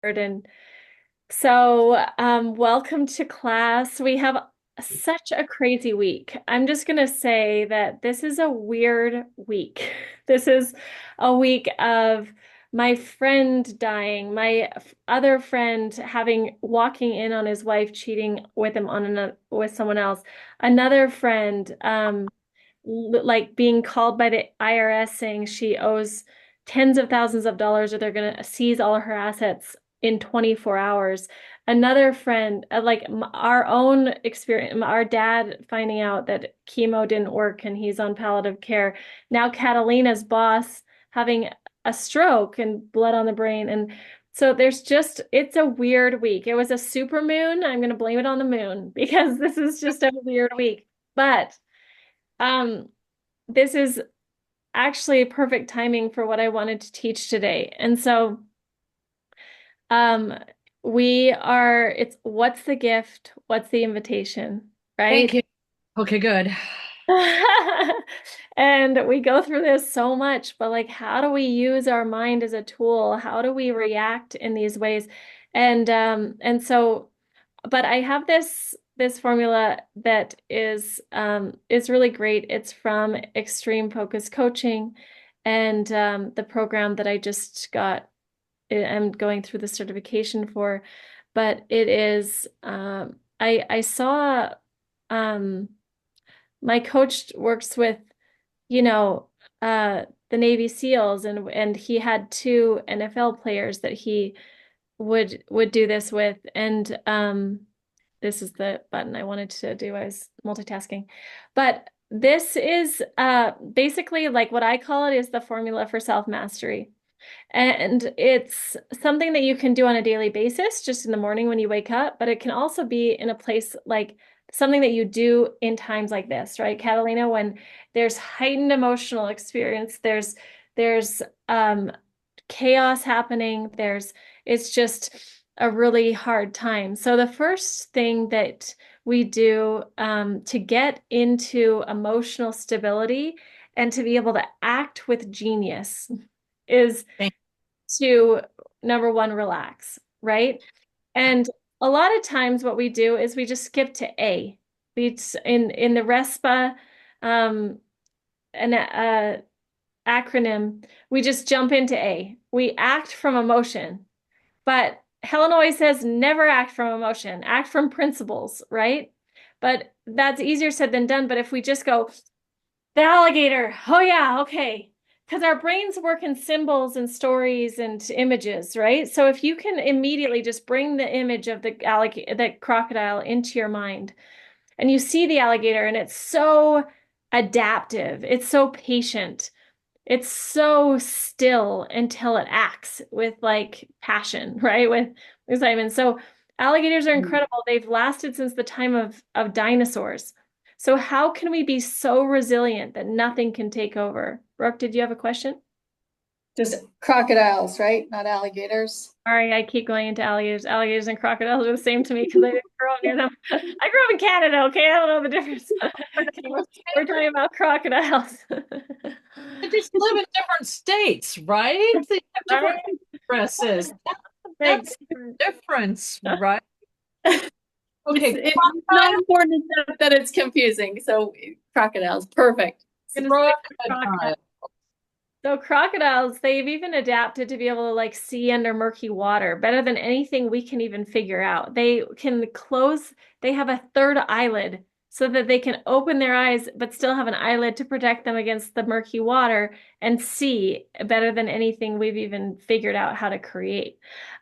And so, welcome to class. We have such a crazy week. I'm just going to say that this is a weird week. This is a week of my friend dying, my other friend having walking in on his wife cheating with him on another with someone else, another friend like being called by the IRS saying she owes tens of thousands of dollars or they're going to seize all her assets in 24 hours. Another friend, our own experience, our dad finding out that chemo didn't work and he's on palliative care. Now Catalina's boss having a stroke and blood on the brain. And so it's a weird week. It was a super moon. I'm going to blame it on the moon because this is just a weird week. But um, this is actually perfect timing for what I wanted to teach today. And so, um, it's what's the gift? What's the invitation? Thank Right? you. Okay, good. And we go through this so much, but like, how do we use our mind as a tool? How do we react in these ways? And so but I have this formula that is really great. It's from Extreme Focus Coaching and the program that I just got. I'm going through the certification for, but it is I saw um my coach works with, you know, the Navy SEALs and he had two NFL players that he would do this with and this is the button I wanted to do. I was multitasking. But this is basically like what I call it is the formula for self-mastery. And it's something that you can do on a daily basis, just in the morning when you wake up, but it can also be in a place like something that you do in times like this, right, Catalina, when there's heightened emotional experience, there's chaos happening, it's just a really hard time. So the first thing that we do to get into emotional stability and to be able to act with genius is Thank to number one, relax, right? And a lot of times what we do is we just skip to A. In the RESPA um, an acronym, we just jump into A. We act from emotion, but Helen always says never act from emotion, act from principles, right? But that's easier said than done. But if we just go, the alligator. Oh yeah, okay. Because our brains work in symbols and stories and images, right? So if you can immediately just bring the image of the alligator, the crocodile into your mind, and you see the alligator, and it's so adaptive, it's so patient, it's so still until it acts with like passion, right? With excitement. So alligators are you. incredible. They've lasted since the time of dinosaurs. So how can we be so resilient that nothing can take over? Brooke, did you have a question? Just crocodiles, right? Not alligators. Sorry, I keep going into alligators. Alligators and crocodiles are the same to me because I didn't grow up near them. I grew up in Canada, okay? I don't know the difference. Okay, we're talking about crocodiles. They just live in different states, right? They have All different right, addresses. thanks. That's the difference, right? It's Okay, it's not important enough that it's confusing. So crocodiles, perfect. I'm gonna stick with crocodiles. crocodile. So crocodiles, they've even adapted to be able to like see under murky water better than anything we can even figure out. They have a third eyelid so that they can open their eyes but still have an eyelid to protect them against the murky water and see better than anything we've even figured out how to create.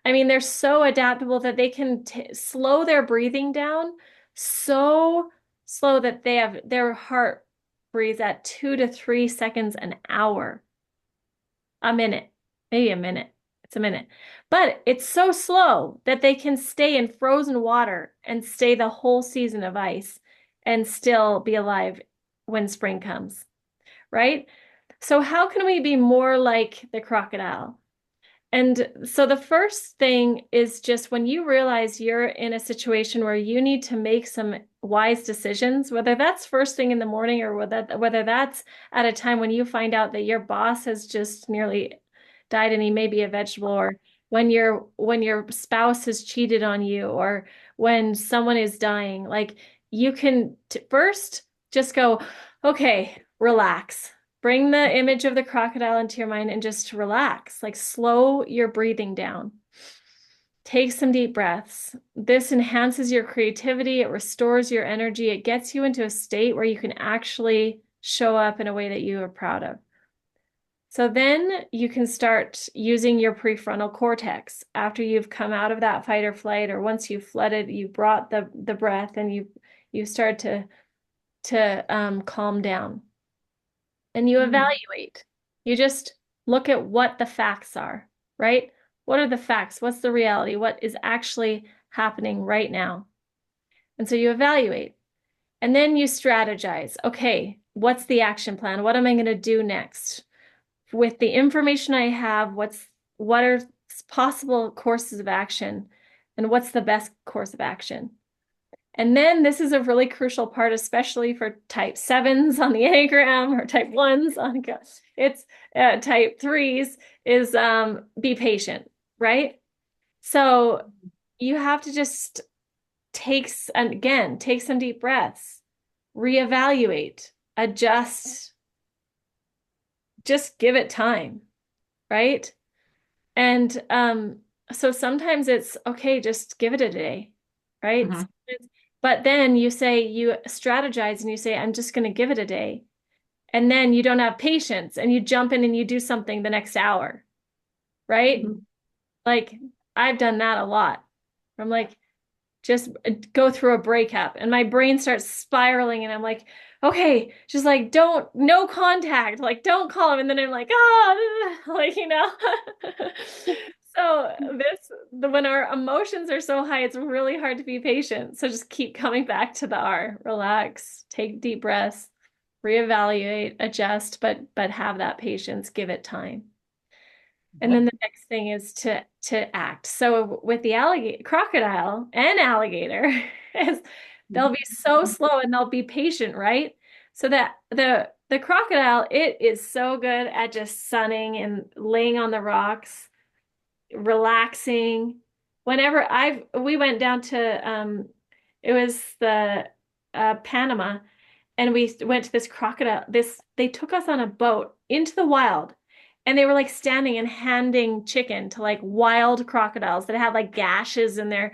I mean, they're so adaptable that they can slow their breathing down so slow that their heart breathes at 2 to 3 seconds an hour. A minute, maybe a minute. It's a minute. But it's so slow that they can stay in frozen water and stay the whole season of ice and still be alive when spring comes, right? So how can we be more like the crocodile? And so the first thing is just when you realize you're in a situation where you need to make some wise decisions, whether that's first thing in the morning or whether that's at a time when you find out that your boss has just nearly died and he may be a vegetable, or when your spouse has cheated on you, or when someone is dying. Like you can first just go, okay, relax. Bring the image of the crocodile into your mind and just relax. Like slow your breathing down. Take some deep breaths. This enhances your creativity, it restores your energy, it gets you into a state where you can actually show up in a way that you are proud of. So then you can start using your prefrontal cortex after you've come out of that fight or flight, or once you've flooded, you brought the breath and you start to calm down and you evaluate. You just look at what the facts are, right? What are the facts? What's the reality? What is actually happening right now? And so you evaluate and then you strategize. Okay, what's the action plan? What am I going to do next? With the information I have, what are possible courses of action and what's the best course of action? And then this is a really crucial part, especially for type sevens on the Enneagram or type ones on it's type threes is be patient, right? So you have to just take some deep breaths, reevaluate, adjust, just give it time, right? And so sometimes it's okay, just give it a day, right? Mm-hmm. But then you strategize and you say, I'm just going to give it a day. And then you don't have patience and you jump in and you do something the next hour, right? Mhm. Like I've done that a lot. I'm like, just go through a breakup and my brain starts spiraling and I'm like, okay, just like no contact, like don't call him. And then I'm like, oh, like, So when our emotions are so high, it's really hard to be patient. So just keep coming back to the R, relax, take deep breaths, reevaluate, adjust, but have that patience, give it time. And then the next thing is to act. So with the alligator, crocodile and alligator, is they'll be so slow and they'll be patient, right? So that the crocodile, it is so good at just sunning and laying on the rocks, relaxing. Whenever we went down to it was the Panama, and we went to this crocodile. They took us on a boat into the wild, and they were like standing and handing chicken to like wild crocodiles that had like gashes in there.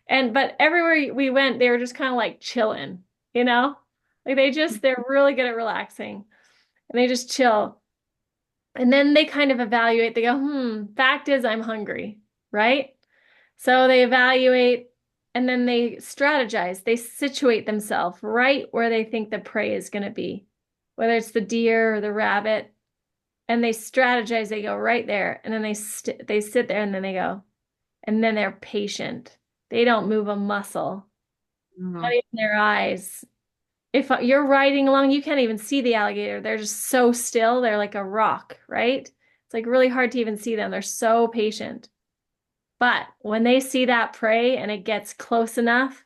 And but everywhere we went, they were just kind of like chilling, you know? Like they're really good at relaxing and they just chill. And then they kind of evaluate. They go, fact is I'm hungry, right? So they evaluate and then they strategize. They situate themselves right where they think the prey is going to be, whether it's the deer or the rabbit. And they strategize. They go right there. And then they sit there and then they go. And then they're patient. They don't move a muscle, not Mm-hmm. even their eyes. If you're riding along, you can't even see the alligator. They're just so still. They're like a rock, right? It's like really hard to even see them. They're so patient. But when they see that prey and it gets close enough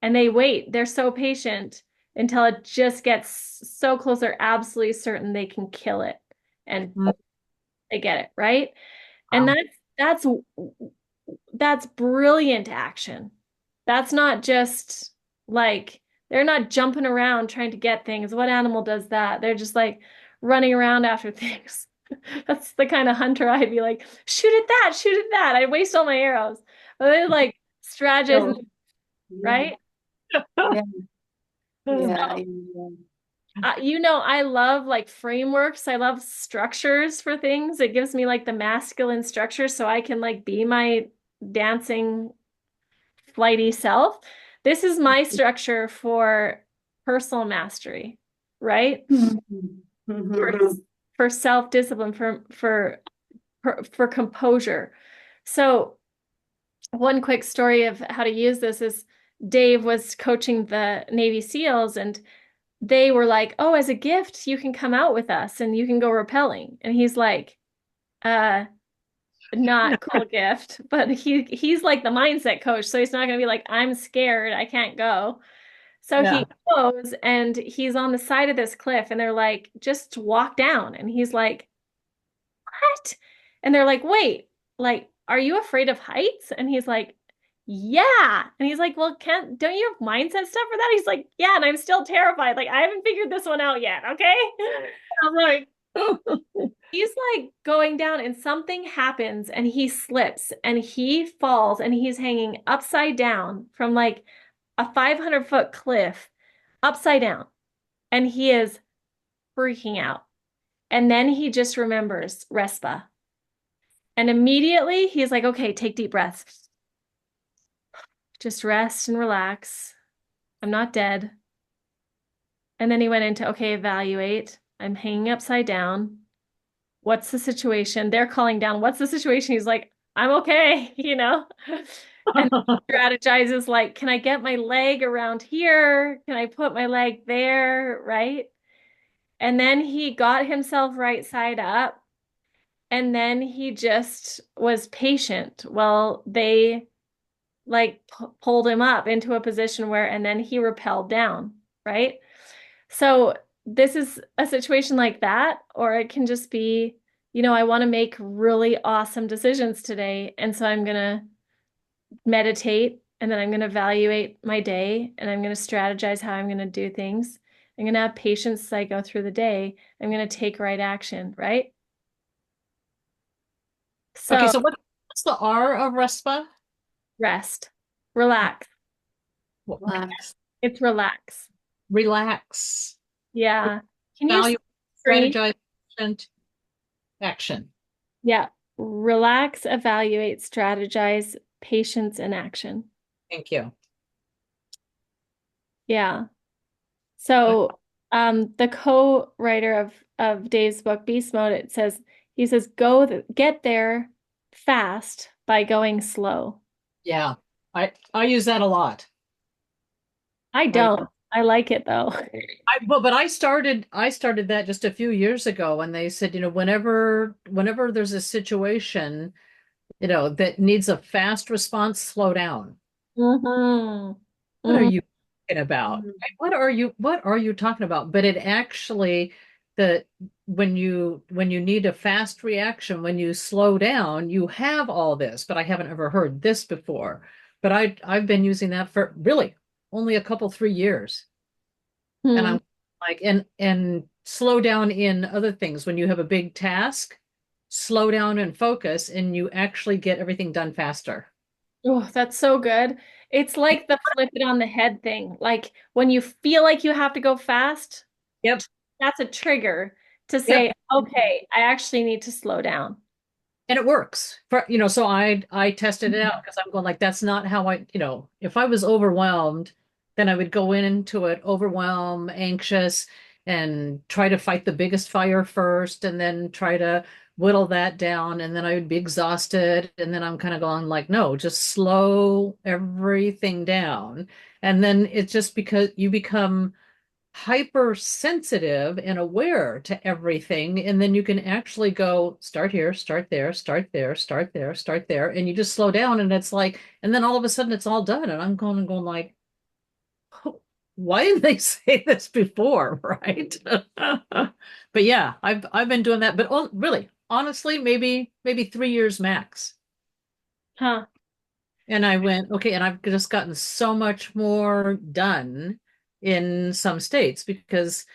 and they wait, they're so patient until it just gets so close, they're absolutely certain they can kill it. And they get it, right? And Wow. that's that's brilliant action. That's not just like they're not jumping around trying to get things. What animal does that? They're just like running around after things. That's the kind of hunter I'd be like, shoot at that, shoot at that. I'd waste all my arrows. But they're like strategizing, So, yeah, right? yeah, yeah, So, yeah. I love like frameworks. I love structures for things. It gives me like the masculine structure so I can like be my dancing flighty self. This is my structure for personal mastery, right? Mhm. For Mhm. for self-discipline, for composure. So one quick story of how to use this is Dave was coaching the Navy SEALs and they were like, "Oh, as a gift, you can come out with us and you can go rappelling." And he's like, uh, not cool gift, but he's like the mindset coach, so he's not gonna be like, I'm scared, I can't go. So Yeah. he goes and he's on the side of this cliff, and they're like, just walk down. And he's like, what? And they're like, wait, like, are you afraid of heights? And he's like, yeah. And he's like, well, don't you have mindset stuff for that? He's like, yeah, and I'm still terrified. Like, I haven't figured this one out yet. Okay. I'm like, he's like going down and something happens and he slips and he falls and he's hanging upside down from like a 500-foot cliff upside down. And he is freaking out. And then he just remembers Respa. And immediately he's like, okay, take deep breaths. Just rest and relax. I'm not dead. And then he went into, okay, evaluate. I'm hanging upside down. What's the situation? They're calling down. What's the situation? He's like, I'm okay, And strategizes like, can I get my leg around here? Can I put my leg there? Right. And then he got himself right side up. And then he just was patient while they like pulled him up into a position where, and then he rappelled down. Right. So this is a situation like that, or it can just be, I want to make really awesome decisions today. And so I'm going to meditate and then I'm going to evaluate my day and I'm going to strategize how I'm going to do things. I'm going to have patience as I go through the day. I'm going to take right action, right? Okay, So so what's the R of RESPA? rest, relax. Relax. It's relax. Relax, Yeah. Can you value, screen? strategize, and action. Yeah. Relax, evaluate, strategize, patience, and action. Thank you. Yeah. So the co-writer of Dave's book, Beast Mode, he says, get there fast by going slow. Yeah, I use that a lot. I I don't. I like it though. but I started that just a few years ago, and they said, whenever there's a situation, that needs a fast response, slow down. hmm What are hmm you talking about? Right? What are you talking about? But it actually, the when you need a fast reaction, when you slow down, you have all this, but I haven't ever heard this before. But I've been using that for really only a couple, 3 years. And I'm like, and slow down in other things. When you have a big task, slow down and focus, and you actually get everything done faster. Oh, that's so good. It's like the flip it on the head thing. Like when you feel like you have to go fast, Yep. that's a trigger to Yep. say, okay, I actually need to slow down. And it works so I tested it out because I'm going like, that's not how if I was overwhelmed, then I would go into it overwhelmed, anxious, and try to fight the biggest fire first, and then try to whittle that down, and then I would be exhausted, and then I'm kind of going like, no, just slow everything down. And then it's just because you become hypersensitive and aware to everything, and then you can actually go start here, start there, start there, start there, start there, and you just slow down, and it's like, and then all of a sudden it's all done, and I'm going like, "Oh, why didn't they say this before?" Right? But yeah, I've been doing that, but really honestly, maybe 3 years max. Huh. And I went, okay, and I've just gotten so much more done in some states because,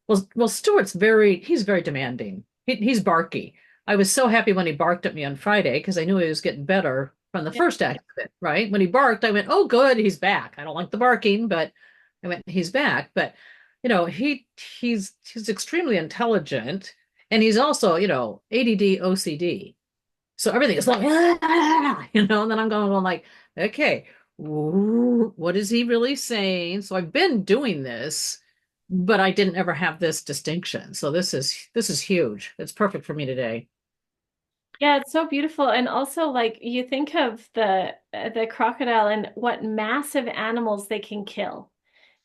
well, he's very demanding. He's barky. I was so happy when he barked at me on Friday because I knew he was getting better from the Yeah. first accident, right? When he barked, I went, oh, good, he's back. I don't like the barking, but I went, he's back. But, he's extremely intelligent, and he's also, ADD, OCD. So everything is like, and then I'm going like, okay, ooh, what is he really saying? So I've been doing this, but I didn't ever have this distinction. So this is huge. It's perfect for me today. Yeah, it's so beautiful. And also like you think of the crocodile and what massive animals they can kill,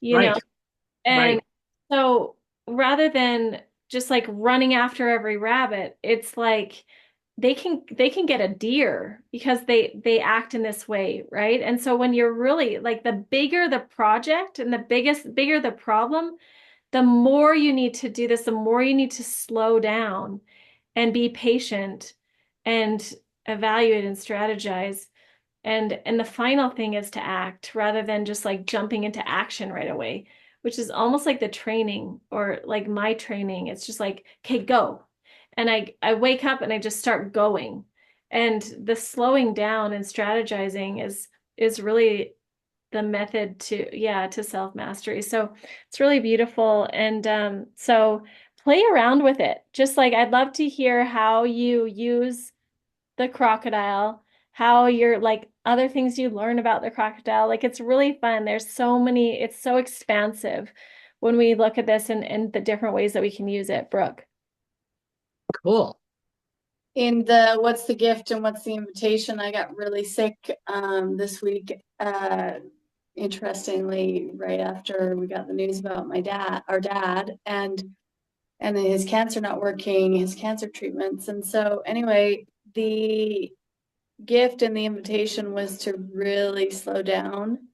you know? Right, And right. so rather than just like running after every rabbit, it's like they can get a deer because they act in this way, right? And so when you're really like the bigger the project and the bigger the problem, the more you need to do this, the more you need to slow down and be patient and evaluate and strategize. And the final thing is to act rather than just like jumping into action right away, which is almost like the training or like my training. It's just like, okay, go. And I wake up and I just start going. And the slowing down and strategizing is really the method to, yeah, to self-mastery. So it's really beautiful. And so play around with it. Just like I'd love to hear how you use the crocodile, how you're like other things you learn about the crocodile. Like it's really fun. There's so many, it's so expansive when we look at this and the different ways that we can use it. Brooke. Cool. In the what's the gift and what's the invitation, I got really sick this week. Interestingly, right after we got the news about our dad, and his cancer not working, his cancer treatments. And so anyway, the gift and the invitation was to really slow down,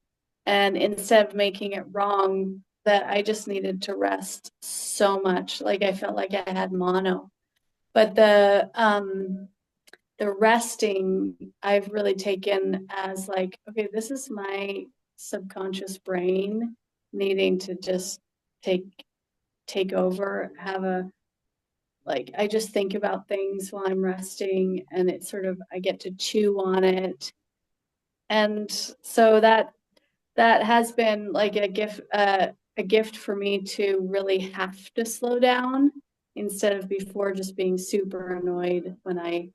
and instead of making it wrong, that I just needed to rest so much. Like I felt like I had mono. But the resting I've really taken as like, okay, this is my subconscious brain needing to just take over, have a like I just think about things while I'm resting, and it sort of I get to chew on it. And so that has been like a gift for me to really have to slow down instead of before just being super annoyed when I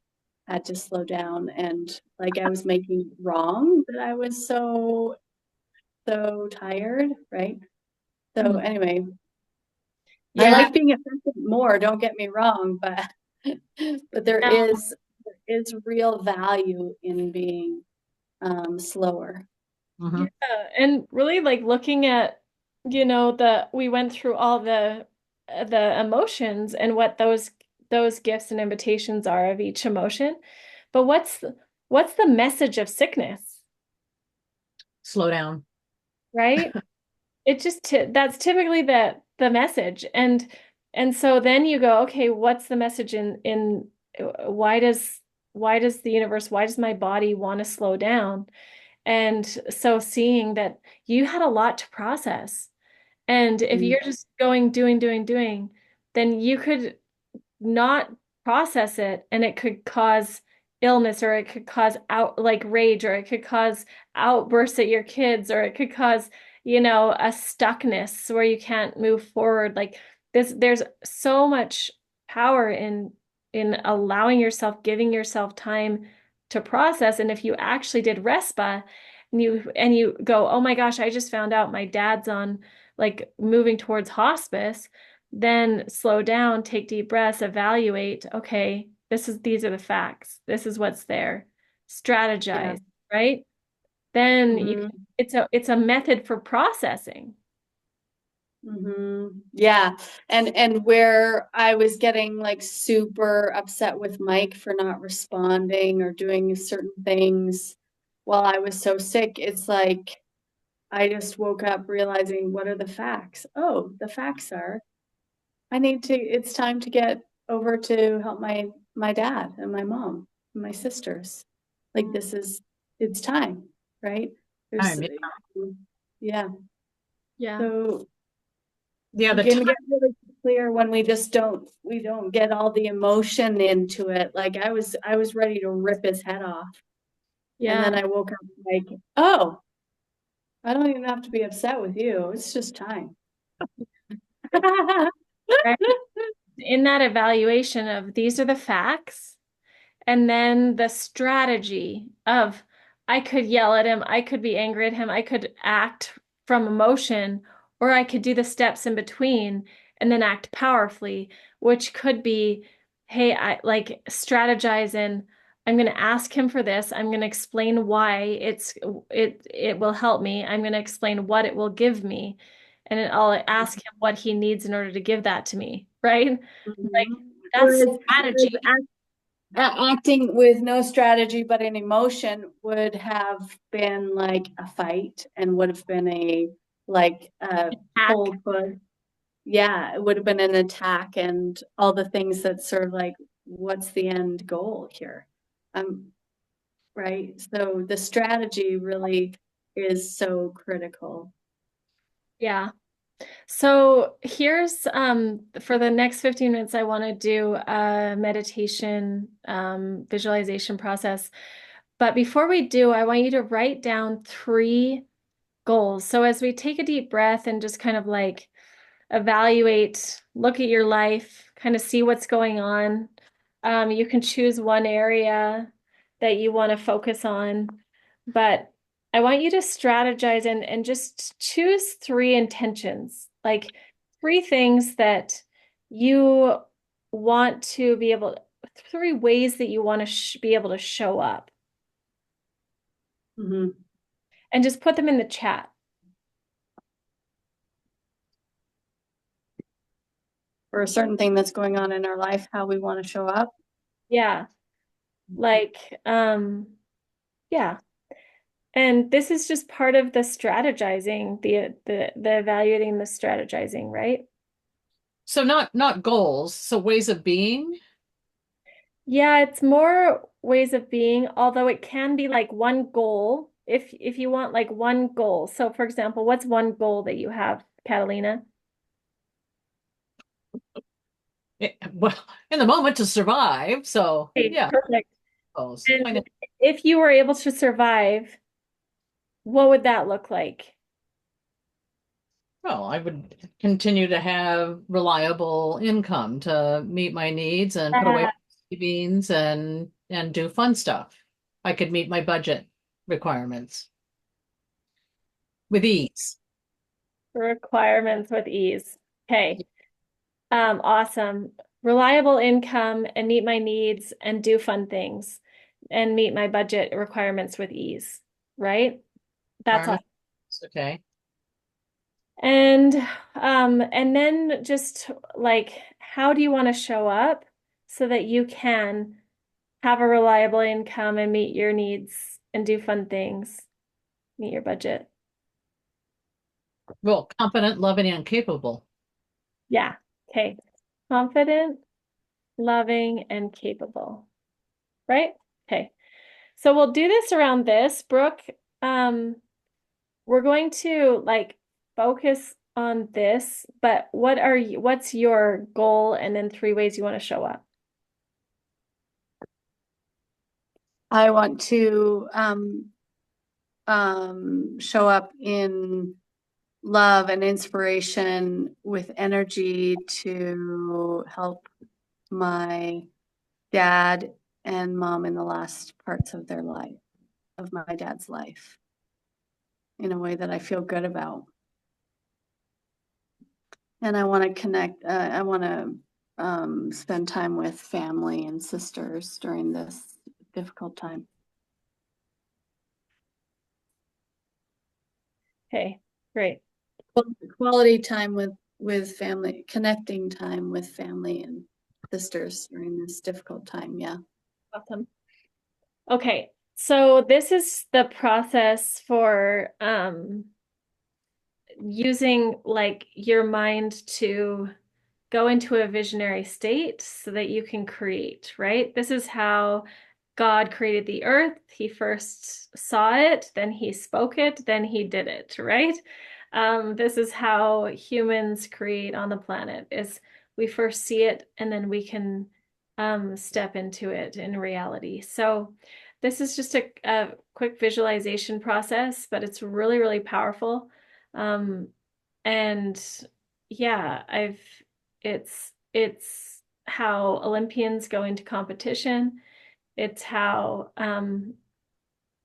had to slow down and like I was making wrong that I was so tired, right? So anyway, I Yeah. like being efficient more, don't get me wrong, but but there is real value in being slower. Mhm. Yeah, and really like looking at, the we went through all the emotions and what those gifts and invitations are of each emotion. But what's the message of sickness, Slow down. right? It just that's typically the message. And so then you go, okay, what's the message in why does the universe, why does my body want to slow down? And so seeing that you had a lot to process. And if Mm, you're just going, doing, then you could not process it and it could cause illness or it could cause out like rage or it could cause outbursts at your kids or it could cause, a stuckness where you can't move forward. Like this, there's so much power in allowing yourself, giving yourself time to process. And if you actually did RESPA and you go, oh my gosh, I just found out my dad's on like moving towards hospice, then slow down, take deep breaths, evaluate, okay, these are the facts. This is what's there. yeah. Strategize, right? Then Hmm. it's a method for processing. Hmm. Yeah. And where I was getting like super upset with Mike for not responding or doing certain things while I was so sick, it's like I just woke up realizing what are the facts? Oh, the facts are it's time to get over to help my dad and my mom and my sisters. Like it's time, right? There's Yeah. yeah. Yeah. So Yeah, we the can time. get really clear when we don't get all the emotion into it. Like I was ready to rip his head off. And Yeah. then I woke up like, oh, I don't even have to be upset with you. It's just time. Right. In that evaluation of these are the facts. And then the strategy of I could yell at him, I could be angry at him, I could act from emotion, or I could do the steps in between and then act powerfully, which could be, hey, I like strategize in I'm going to ask him for this. I'm going to explain why it will help me. I'm going to explain what it will give me. And then I'll ask him what he needs in order to give that to me, right? Like Mhm. that's Whereas strategy. acting with no strategy but an emotion would have been like a fight and would have been a like a Act. cold foot. Yeah, it would have been an attack and all the things that sort of like, what's the end goal here? right? So the strategy really is so critical. Yeah. So here's for the next 15 minutes, I want to do a meditation visualization process. But before we do, I want you to write down 3 goals. So as we take a deep breath and just kind of like evaluate, look at your life, kind of see what's going on. You can choose one area that you want to focus on, but I want you to strategize and just choose 3 intentions, like 3 things that you want to be able, 3 ways that you want to be able to show up, Mhm. and just put them in the chat. For a certain thing that's going on in our life, how we want to show up. Yeah. Like, yeah. And this is just part of the strategizing, the evaluating the strategizing, right? So not goals, so ways of being. Yeah, it's more ways of being, although it can be like one goal if you want like one goal. So for example, what's one goal that you have, Catalina? Well, in the moment to survive. So Okay, yeah, perfect. goals. And if you were able to survive, what would that look like? Well, I would continue to have reliable income to meet my needs and put away Uh, savings and do fun stuff. I could meet my budget requirements with ease. Requirements with ease. Okay. Awesome. Reliable income and meet my needs and do fun things and meet my budget requirements with ease, right? That's all. Requirements. Okay. And then just like how do you want to show up so that you can have a reliable income and meet your needs and do fun things, meet your budget? Well, competent, loving, and capable. Yeah. Okay. Confident, loving, and capable, right? Okay. So we'll do this around this. Brooke, um, we're going to like focus on this, but what's your goal and then 3 ways you want to show up? I want to show up in love and inspiration with energy to help my dad and mom in the last parts of their life, of my dad's life, in a way that I feel good about. And I want to connect, I want to spend time with family and sisters during this difficult time. Okay, great. Quality time with family, connecting time with family and sisters during this difficult time. Yeah. Awesome. Okay, so this is the process for using like your mind to go into a visionary state so that you can create, right? This is how God created the earth. He first saw it, then he spoke it, then he did it, right? This is how humans create on the planet is we first see it and then we can step into it in reality. So this is just a quick visualization process, but it's really, really powerful. Um, and yeah, it's how Olympians go into competition. It's how I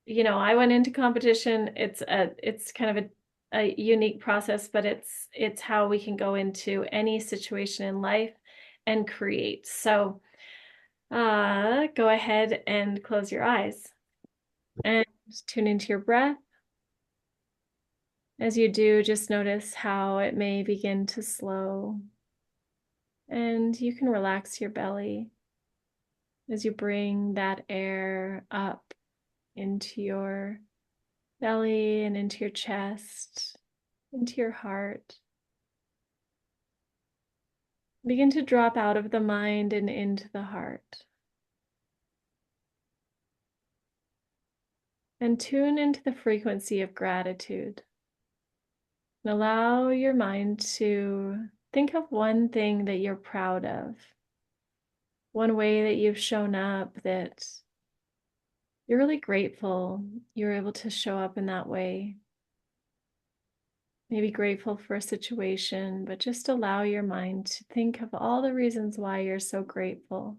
went into competition. It's kind of a unique process, but it's how we can go into any situation in life and create. So go ahead and close your eyes and just tune into your breath. As you do, just notice how it may begin to slow. And you can relax your belly as you bring that air up into your belly and into your chest, into your heart. Begin to drop out of the mind and into the heart. and tune into the frequency of gratitude. And allow your mind to think of one thing that you're proud of, one way that you've shown up that you're really grateful you're able to show up in that way. Maybe grateful for a situation, but just allow your mind to think of all the reasons why you're so grateful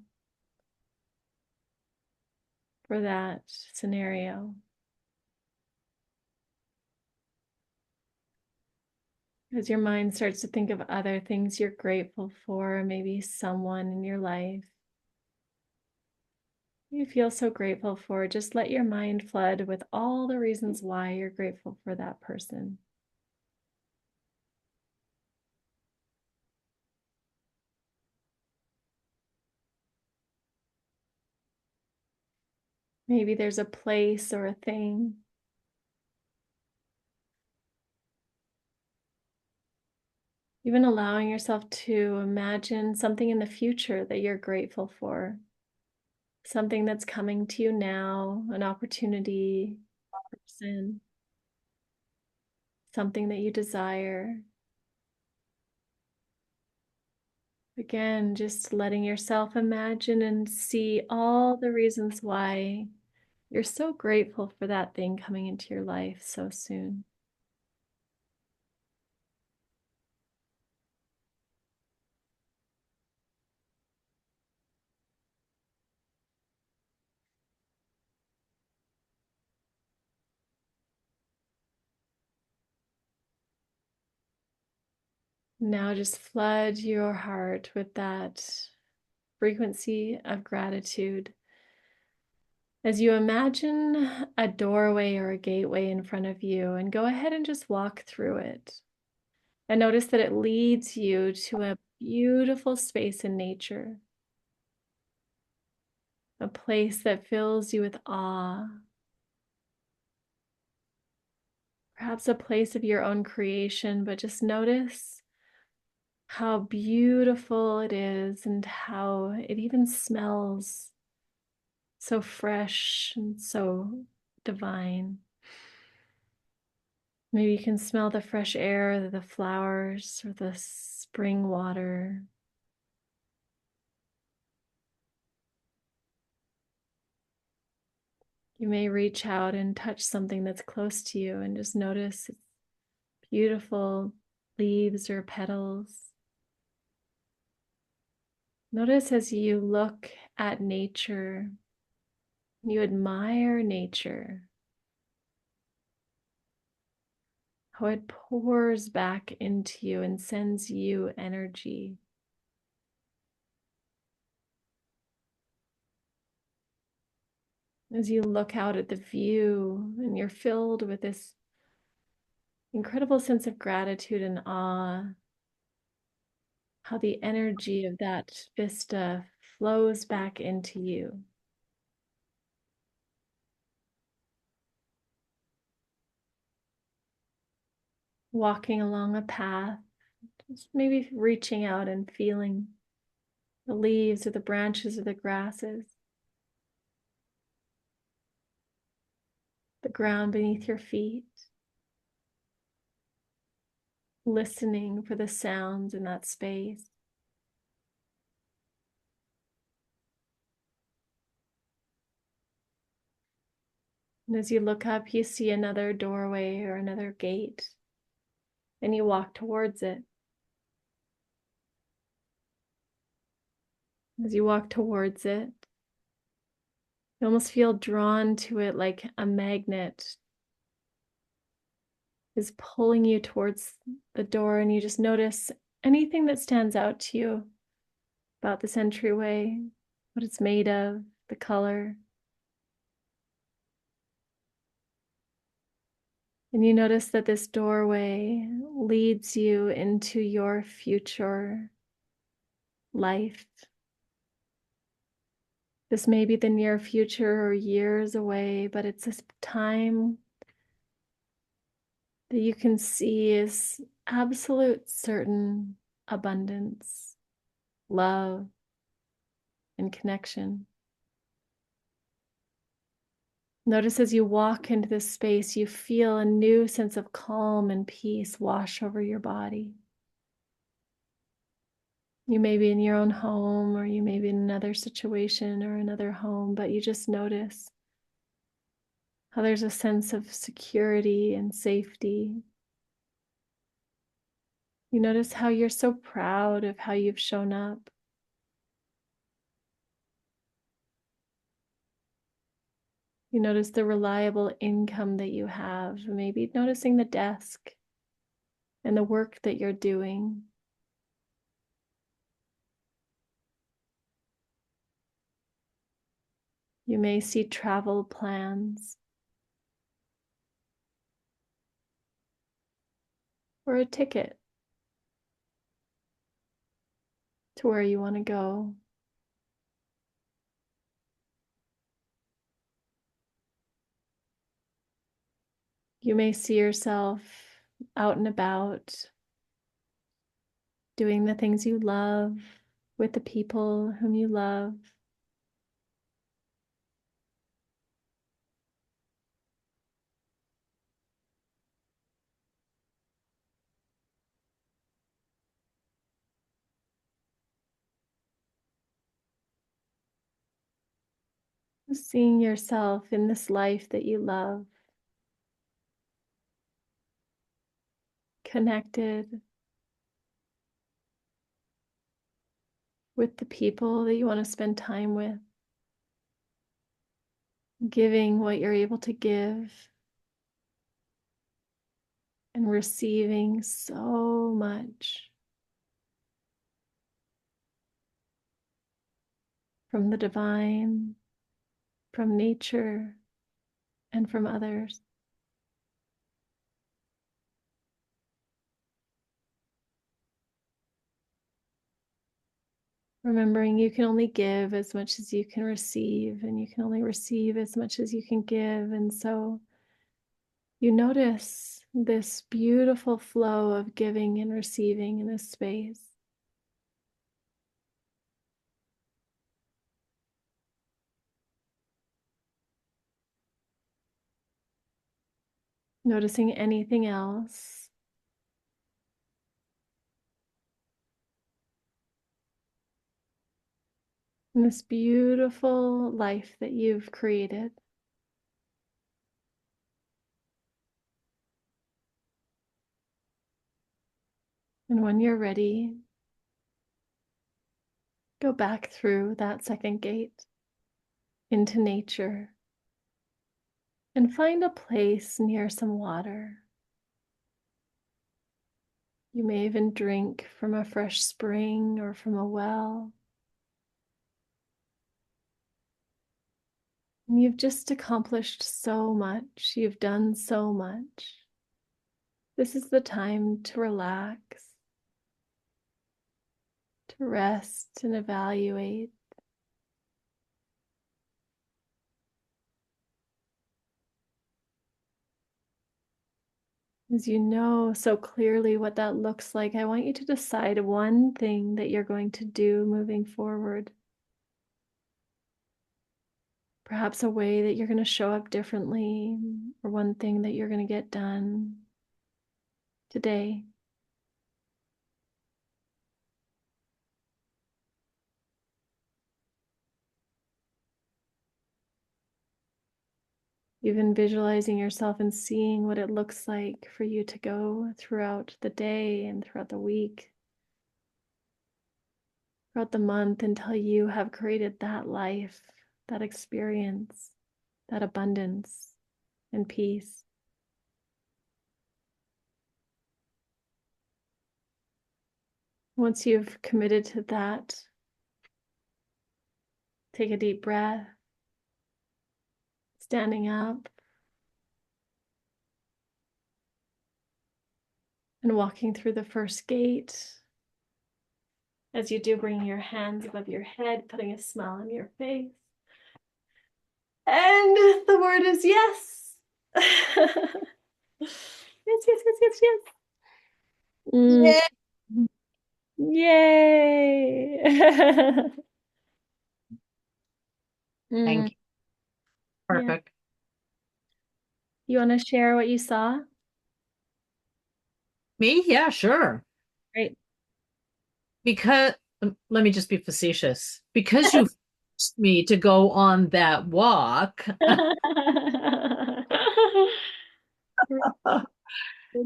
for that scenario. As your mind starts to think of other things you're grateful for, maybe someone in your life you feel so grateful for, just let your mind flood with all the reasons why you're grateful for that person. Maybe there's a place or a thing. Even allowing yourself to imagine something in the future that you're grateful for, something that's coming to you now, an opportunity, person, something that you desire. Again, just letting yourself imagine and see all the reasons why you're so grateful for that thing coming into your life so soon. Now just flood your heart with that frequency of gratitude. As you imagine a doorway or a gateway in front of you, and go ahead and just walk through it. And notice that it leads you to a beautiful space in nature, a place that fills you with awe, perhaps a place of your own creation, but just notice how beautiful it is and how it even smells so fresh and so divine. Maybe you can smell the fresh air, the flowers, or the spring water. You may reach out and touch something that's close to you and just notice its beautiful leaves or petals. Notice as you look at nature, you admire nature, how it pours back into you and sends you energy. As you look out at the view and you're filled with this incredible sense of gratitude and awe, how the energy of that vista flows back into you. Walking along a path, just maybe reaching out and feeling the leaves or the branches or the grasses, the ground beneath your feet, listening for the sounds in that space. And as you look up, you see another doorway or another gate, and you walk towards it. As you walk towards it, you almost feel drawn to it like a magnet is pulling you towards the door, and you just notice anything that stands out to you about this entryway, what it's made of, the color. And you notice that this doorway leads you into your future life. This may be the near future or years away, but it's a time that you can see is absolute certain abundance, love, and connection. Notice as you walk into this space, you feel a new sense of calm and peace wash over your body. You may be in your own home, or you may be in another situation or another home, but you just notice how there's a sense of security and safety. You notice how you're so proud of how you've shown up. You notice the reliable income that you have, maybe noticing the desk and the work that you're doing. You may see travel plans or a ticket to where you want to go. You may see yourself out and about, doing the things you love with the people whom you love. Seeing yourself in this life that you love, connected with the people that you want to spend time with, giving what you're able to give, and receiving so much from the divine, from nature, and from others. Remembering you can only give as much as you can receive, and you can only receive as much as you can give. And so you notice this beautiful flow of giving and receiving in this space. Noticing anything else. In this beautiful life that you've created. And when you're ready, go back through that second gate into nature and find a place near some water. You may even drink from a fresh spring or from a well. And you've just accomplished so much. You've done so much. This is the time to relax, to rest and evaluate. As you know so clearly what that looks like, I want you to decide one thing that you're going to do moving forward. Perhaps a way that you're going to show up differently, or one thing that you're going to get done today. Even visualizing yourself and seeing what it looks like for you to go throughout the day and throughout the week, throughout the month, until you have created that life, that experience, that abundance and peace. Once you've committed to that, take a deep breath, standing up and walking through the first gate. As you do, bringing your hands above your head, putting a smile on your face. And the word is yes. Yes, yes, yes, yes, yes. Mm. Yeah. Yay. Thank Mm, you. yeah. Perfect. You want to share what you saw? Me? Yeah, sure. Great. Because let me just be facetious. Because you forced me to go on that walk,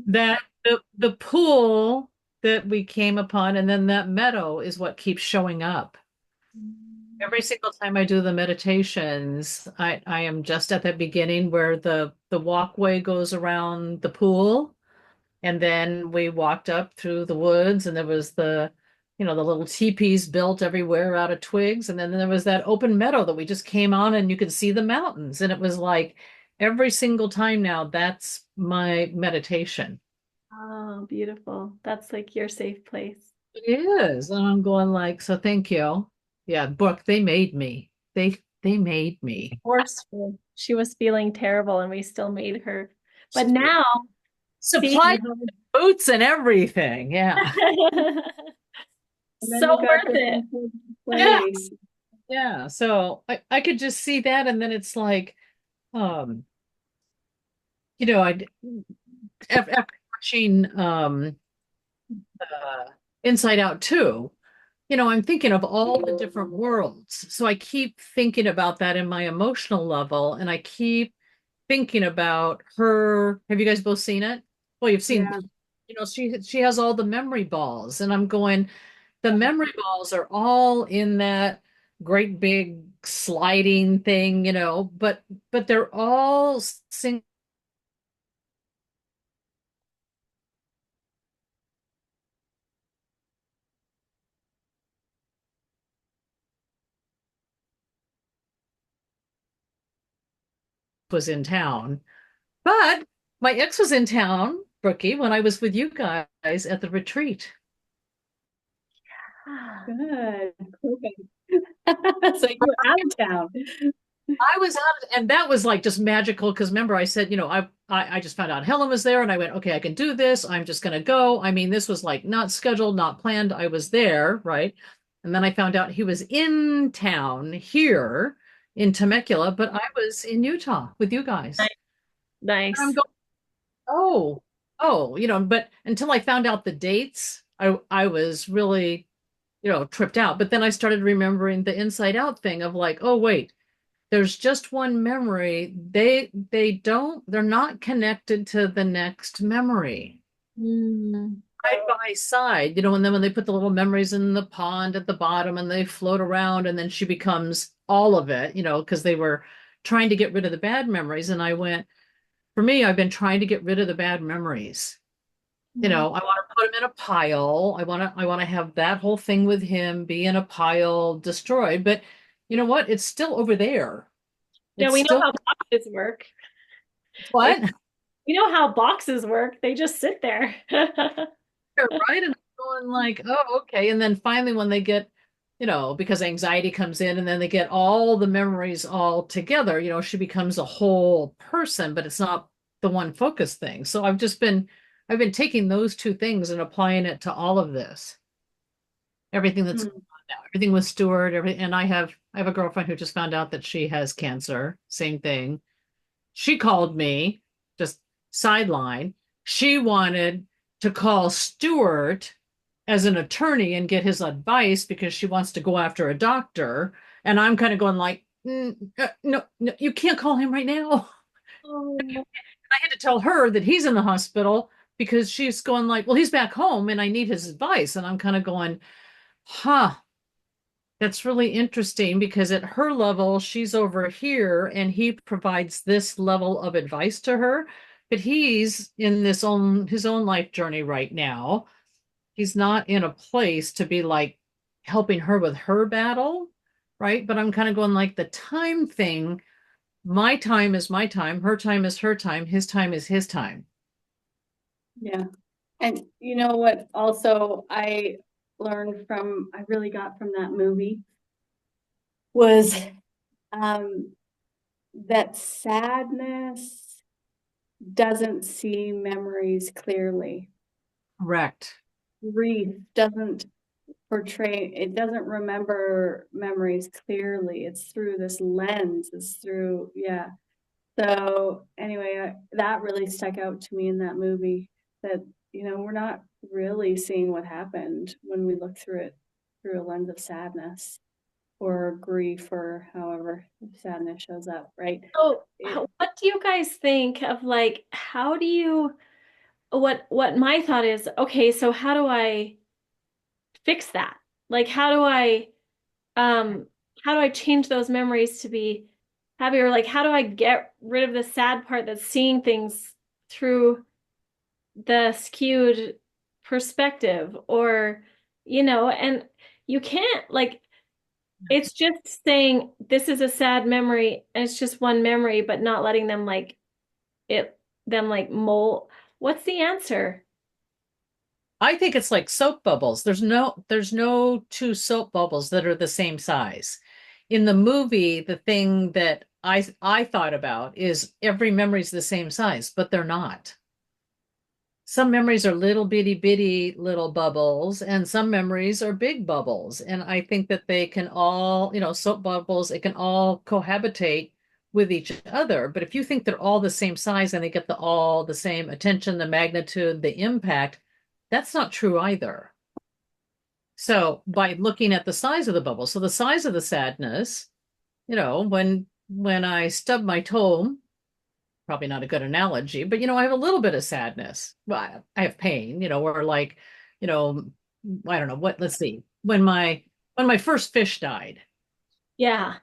that the pool that we came upon and then that meadow is what keeps showing up. Every single time I do the meditations, I am just at the beginning where the walkway goes around the pool. And then we walked up through the woods and there was the little teepees built everywhere out of twigs. And then there was that open meadow that we just came on and you could see the mountains. And it was like every single time now, that's my meditation. Oh, beautiful. That's like your safe place. It is. And I'm going like, so thank you. Yeah, Brooke, they made me. They made me. Forceful. She was feeling terrible and we still made her. But now, seeing Supplied how boots and everything. Yeah. And then so you got worth this it. into Yeah. place. Yeah. So I could just see that. And then it's like, um, I after watching Inside Out 2, I'm thinking of all the different worlds. So I keep thinking about that in my emotional level, and I keep thinking about her. Have you guys both seen it? Well, you've seen, Yeah, she has all the memory balls, and I'm going, the memory balls are all in that great big sliding thing, but they're all sync was in town. But my ex was in town, Brookie, when I was with you guys at the retreat. good. Perfect. So you were out of town. I was out, and that was like just magical because remember I said, I just found out Helen was there, and I went, okay, I can do this. I'm just gonna go. I mean, this was like not scheduled, not planned. I was there, right? And then I found out he was in town here in Temecula, but I was in Utah with you guys. And I'm Nice. going, but until I found out the dates, I was really, tripped out. But then I started remembering the inside out thing of like, oh wait, there's just one memory. They're not connected to the next memory. Mm. Side by side, and then when they put the little memories in the pond at the bottom and they float around and then she becomes all of it, because they were trying to get rid of the bad memories. And I went, for me, I've been trying to get rid of the bad memories. I want to put him in a pile. I want to have that whole thing with him be in a pile destroyed. But you know what? It's still over there. Yeah, It's we know still how boxes work. They, what? we know how boxes work. They just sit there. Right? And I'm going like, oh, okay. And then finally when they get, because anxiety comes in and then they get all the memories all together, she becomes a whole person, but it's not the one focus thing. So I've been taking those two things and applying it to all of this. Everything that's going Hmm. on now, everything with Stuart, and I have a girlfriend who just found out that she has cancer. Same thing. She called me, just sideline. She wanted to call Stuart as an attorney and get his advice because she wants to go after a doctor. And I'm kind of going like, no, no, you can't call him right now. Oh, I had to tell her that he's in the hospital because she's going like, well, he's back home and I need his advice. And I'm kind of going, huh, that's really interesting because at her level, she's over here and he provides this level of advice to her, but he's in his own life journey right now. He's not in a place to be like helping her with her battle, right? But I'm kind of going like the time thing. My time is my time, her time is her time, his time is his time. Yeah. And you know what also I really got from that movie was um that sadness doesn't see memories clearly. Correct. Grief doesn't it doesn't remember memories clearly. It's through this lens, it's through, yeah. So anyway, that really stuck out to me in that movie that, we're not really seeing what happened when we look through it through a lens of sadness or grief or however sadness shows up, right? So, It, what do you guys think of like how do you what my thought is, okay, so how do I fix that? Like um how do I change those memories to be happier? Like how do I get rid of the sad part that's seeing things through the skewed perspective or and you can't like it's just saying this is a sad memory and it's just one memory but not letting them like it them like mold. What's the answer? I think it's like soap bubbles. There's no two soap bubbles that are the same size. In the movie, the thing that I thought about is every memory is the same size, but they're not. Some memories are little bitty little bubbles, and some memories are big bubbles. And I think that they can all, soap bubbles, it can all cohabitate with each other. But if you think they're all the same size and they get all the same attention, the magnitude, the impact, that's not true either. So by looking at the size of the bubble, so the size of the sadness, when I stub my toe, probably not a good analogy, but I have a little bit of sadness. Well, I have pain, or like, you know, I don't know what, let's see. When my first fish died. Yeah.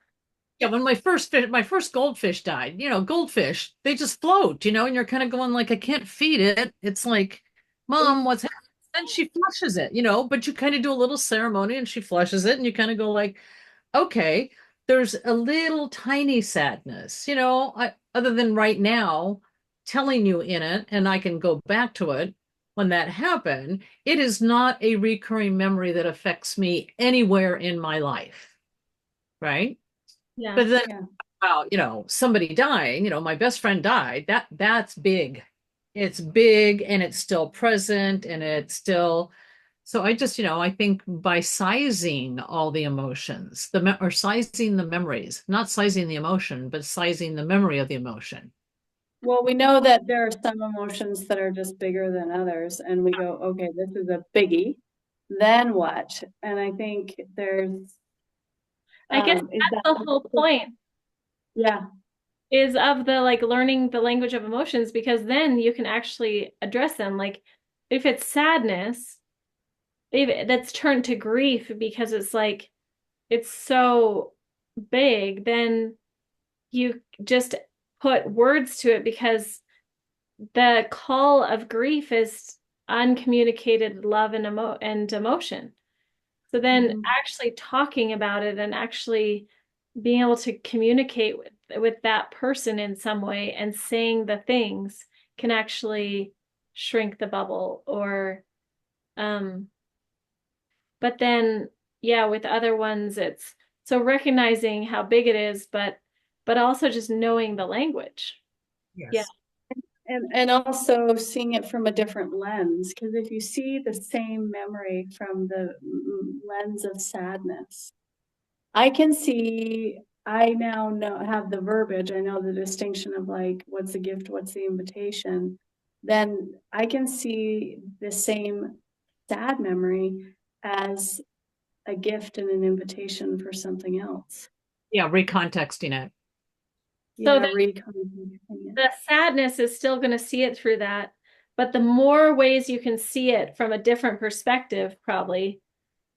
Yeah, when my first goldfish died, goldfish, they just float, and you're kind of going like, I can't feed it. It's like, Mom, what's happening? And she flushes it, but you kind of do a little ceremony and she flushes it and you kind of go like, okay, there's a little tiny sadness, other than right now telling you in it, and I can go back to it when that happened. It is not a recurring memory that affects me anywhere in my life, right? Yeah. But then, yeah. wow, somebody dying, my best friend died. That's big. It's big and it's still present and it's still so I just, I think by sizing all the emotions, or sizing the memories, not sizing the emotion, but sizing the memory of the emotion. Well, we know that there are some emotions that are just bigger than others, and we go, okay, this is a biggie. Then what? And I think there's, I guess is that's that, the whole point yeah, is of the like learning the language of emotions because then you can actually address them. Like if it's sadness, if that's turned to grief because it's like it's so big, then you just put words to it because the call of grief is uncommunicated love and emotion. So then mhm, actually talking about it and actually being able to communicate with that person in some way and saying the things can actually shrink the bubble or um but then yeah with other ones it's so recognizing how big it is but also just knowing the language. Yeah. Yes. and also seeing it from a different lens, because if you see the same memory from the lens of sadness, I can see, I now have the verbiage, I know the distinction of like, what's the gift, what's the invitation. Then I can see the same sad memory as a gift and an invitation for something else. Yeah, recontexting it. So Yeah, reconstructing it. the sadness is still going to see it through that, but the more ways you can see it from a different perspective, probably,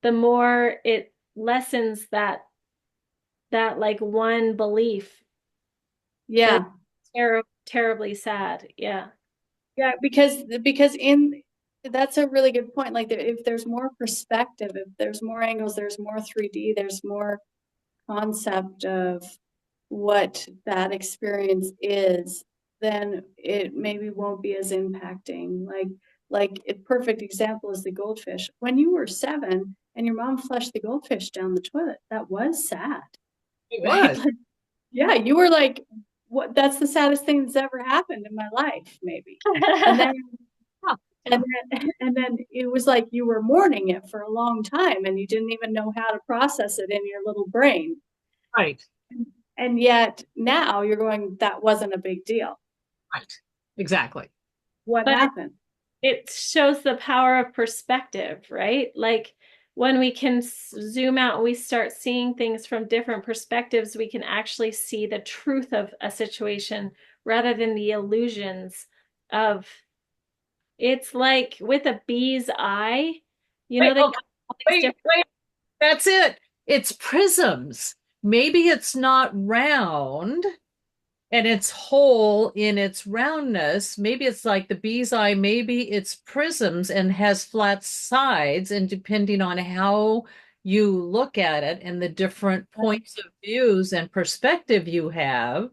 the more it lessens that like one belief is Yeah, terribly sad. Yeah. yeah, because in that's a really good point. Like if there's more perspective, if there's more angles, there's more 3D, there's more concept of what that experience is, then it maybe won't be as impacting. Like a perfect example is the goldfish. When you were 7 and your mom flushed the goldfish down the toilet, that was sad, It right? was. Like, yeah, you were like, what, that's the saddest thing that's ever happened in my life, maybe. And then Huh. and then it was like you were mourning it for a long time and you didn't even know how to process it in your little brain. Right. And yet now you're going, that wasn't a big deal. Right. Exactly. What But happened? it shows the power of perspective, right? Like when we can zoom out and we start seeing things from different perspectives, we can actually see the truth of a situation rather than the illusions of it's like with a bee's eye, Wait, they okay, have all these different. wait. That's it. It's prisms. Maybe it's not round and it's whole in its roundness. Maybe it's like the bee's eye. Maybe it's prisms and has flat sides. And depending on how you look at it and the different points of views and perspective you have,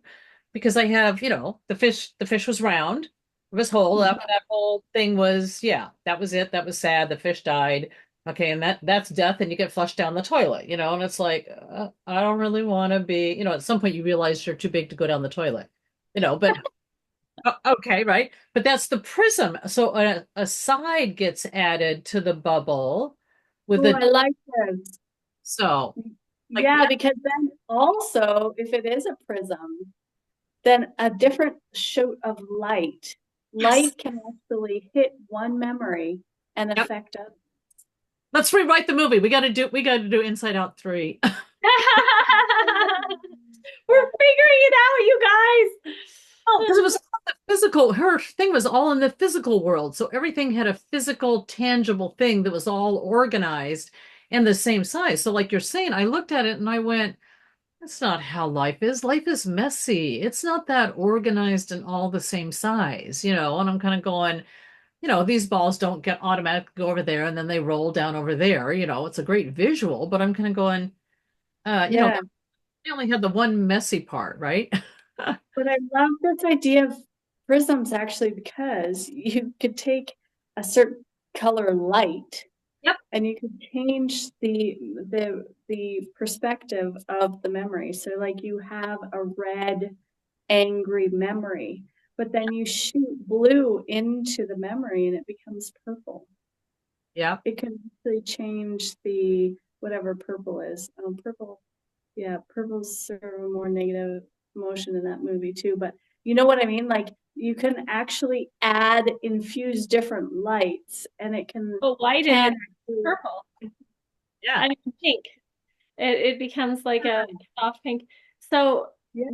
because I have, the fish was round, it was whole. That whole thing was, yeah, that was it. That was sad. The fish died. Okay, and that's death, and you get flushed down the toilet, and it's like, I don't really want to be, at some point you realize you're too big to go down the toilet, but okay, right? But that's the prism. So a side gets added to the bubble with Oh, a I like this. so like Yeah, because then also, if it is a prism, then a different shoot of light. yes, Light can actually hit one memory and yep. affect others. Let's rewrite the movie. We got to do Inside Out 3. We're figuring it out, you guys. Oh, because it was all the physical. Her thing was all in the physical world. So everything had a physical, tangible thing that was all organized and the same size. So, like you're saying, I looked at it and I went, that's not how life is. Life is messy. It's not that organized and all the same size, And I'm kind of going, these balls don't get automatically go over there and then they roll down over there. It's a great visual, but I'm kind of going, Yeah, they only had the one messy part, right? but I love this idea of prisms actually because you could take a certain color light Yep. and you could change the perspective of the memory. So like you have a red angry memory, but then you shoot blue into the memory and it becomes purple. Yeah. It can actually change the whatever purple is. Purple, yeah, purple's sort of a more negative emotion in that movie too. But you know what I mean? Like you can actually infuse different lights, and it Oh, white and can actually, purple. Yeah. I mean, pink. It becomes like a soft pink. So yeah,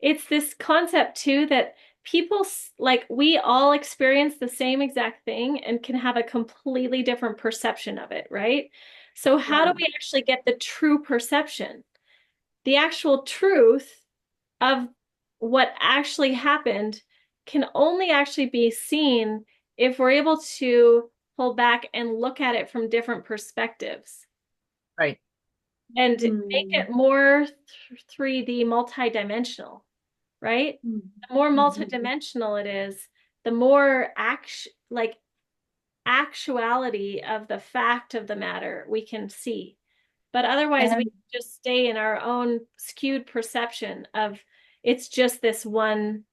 it's this concept too that people like we all experience the same exact thing and can have a completely different perception of it, right? So how do yeah, we actually get the true perception? The actual truth of what actually happened can only actually be seen if we're able to pull back and look at it from different perspectives Right. and make mm, it more 3D multidimensional, right? mm, The more mhm. multidimensional it is, the more actuality of the fact of the matter we can see. But otherwise, we And just stay in our own skewed perception of it's just this one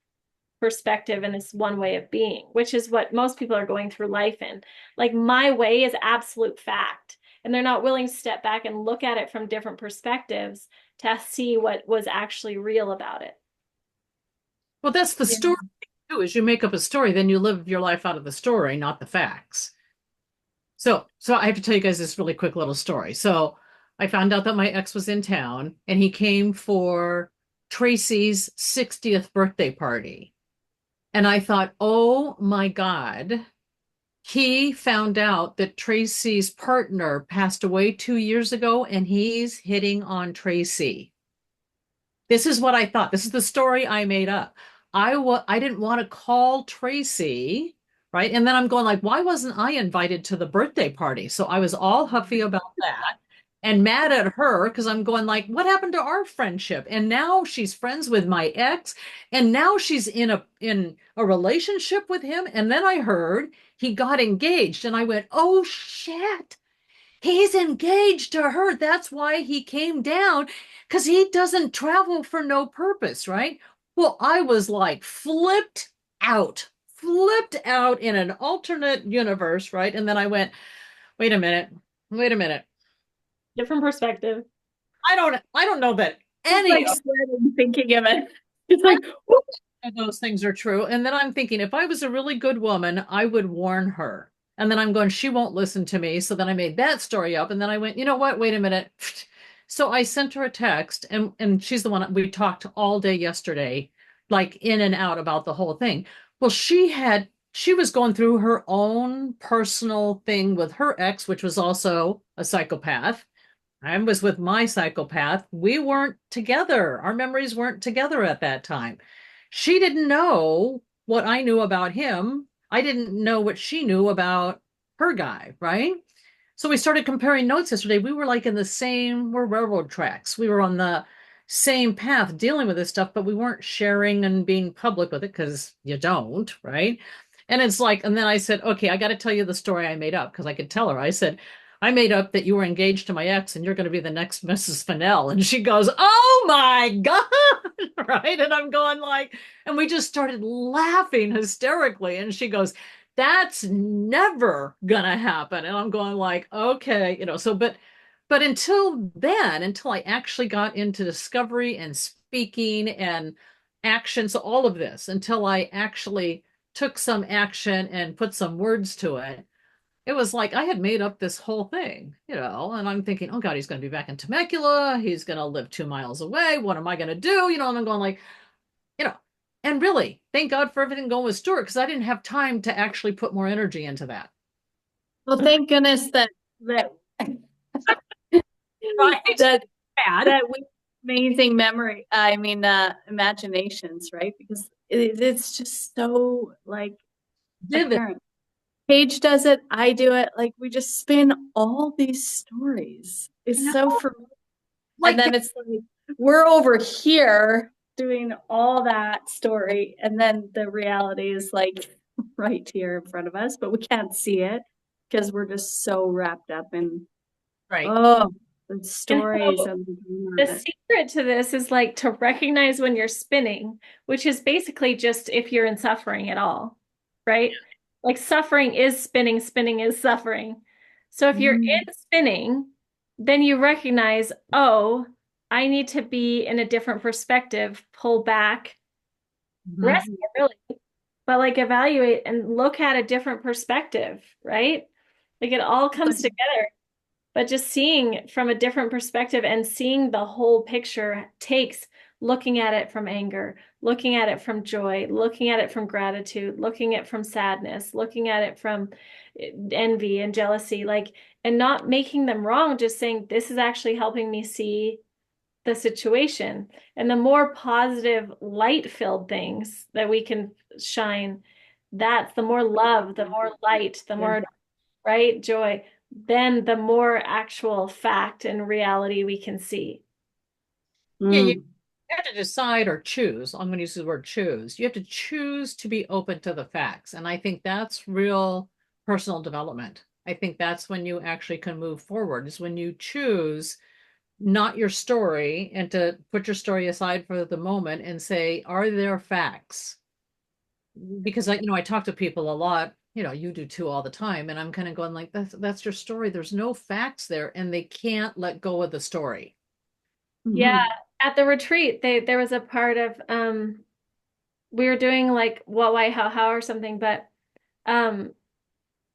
perspective and this one way of being, which is what most people are going through life in. Like my way is absolute fact. And they're not willing to step back and look at it from different perspectives to see what was actually real about it. Well, that's the yeah, story too, is you make up a story, then you live your life out of the story, not the facts. So I have to tell you guys this really quick little story. So I found out that my ex was in town and he came for Tracy's 60th birthday party. And I thought, oh my God, he found out that Tracy's partner passed away 2 years ago and he's hitting on Tracy. This is what I thought. This is the story I made up. I didn't want to call Tracy, right? And then I'm going like, why wasn't I invited to the birthday party? So I was all huffy about that and mad at her because I'm going like, what happened to our friendship? And now she's friends with my ex, and now she's in a relationship with him. And then I heard he got engaged, and I went, oh shit. He's engaged to her. That's why he came down, because he doesn't travel for no purpose, right? Well, I was like flipped out in an alternate universe, right? And then I went, wait a minute, wait a minute. Different perspective. I don't know that It's any like sweating thinking of it. It's like, whoop. of those things are true. And then I'm thinking, if I was a really good woman, I would warn her. And then I'm going, she won't listen to me. So then I made that story up. And then I went, you know what? Wait a minute. So I sent her a text, and she's the one we talked all day yesterday, like in and out about the whole thing. Well, she was going through her own personal thing with her ex, which was also a psychopath. I was with my psychopath. We weren't together. Our memories weren't together at that time. She didn't know what I knew about him. I didn't know what she knew about her guy, right? So we started comparing notes yesterday. We were like in the same, we're railroad tracks. We were on the same path dealing with this stuff, but we weren't sharing and being public with it because you don't, right? And it's like, and then I said, okay, I got to tell you the story I made up because I could tell her. I said, I made up that you were engaged to my ex and you're going to be the next Mrs. Fennell. And she goes, oh my God. Right. And I'm going like, and we just started laughing hysterically. And she goes, that's never gonna happen. And I'm going like, okay, so but until then, until I actually got into discovery and speaking and action, so all of this, until I actually took some action and put some words to it, it was like I had made up this whole thing, and I'm thinking, oh God, he's going to be back in Temecula. He's going to live 2 miles away. What am I going to do? And I'm going like, you know, and really, thank God for everything going with Stuart because I didn't have time to actually put more energy into that. Well, thank goodness that Right? that Bad. that we amazing memory. I mean, imaginations, right? Because it's just so like Vivid. apparent. Paige does it. I do it. Like we just spin all these stories. It's so No, familiar. And like then it's like we're over here doing all that story, and then the reality is like right here in front of us, but we can't see it because we're just so wrapped up in right. oh the And stories so and the drama the of it. secret to this is like to recognize when you're spinning, which is basically just if you're in suffering at all, right? Like suffering is spinning, spinning is suffering. So if you're Mm. in spinning, then you recognize, oh, I need to be in a different perspective, pull back, rest, Mhm. really, but like evaluate and look at a different perspective, right? Like it all comes together. But just seeing from a different perspective and seeing the whole picture takes looking at it from anger, looking at it from joy, looking at it from gratitude, looking at it from sadness, looking at it from envy and jealousy, like, and not making them wrong, just saying, this is actually helping me see the situation. And the more positive, light-filled things that we can shine, that's the more love, the more light, the Yeah. more right? Joy, then the more actual fact and reality we can see. Yeah, you Mm. have to decide or choose. I'm going to use the word choose. You have to choose to be open to the facts. And I think that's real personal development. I think that's when you actually can move forward, is when you choose not your story and to put your story aside for the moment and say, are there facts? Because I talk to people a lot, you do too all the time, and I'm kind of going like, that's your story. There's no facts there, and they can't let go of the story. Yeah, Mhm. at the retreat, there was a part of we were doing like what, why, how or something, but um